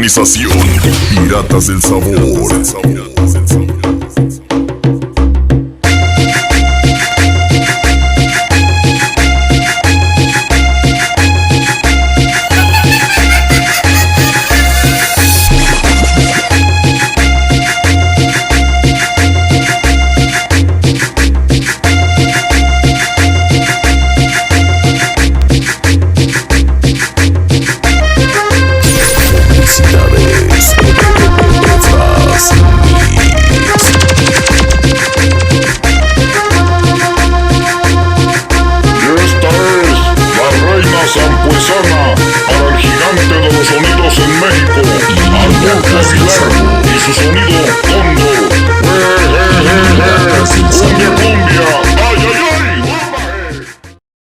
Organización Piratas del Sabor. Sampuesana para el gigante de los sonidos en México, Gerardo y su sonido.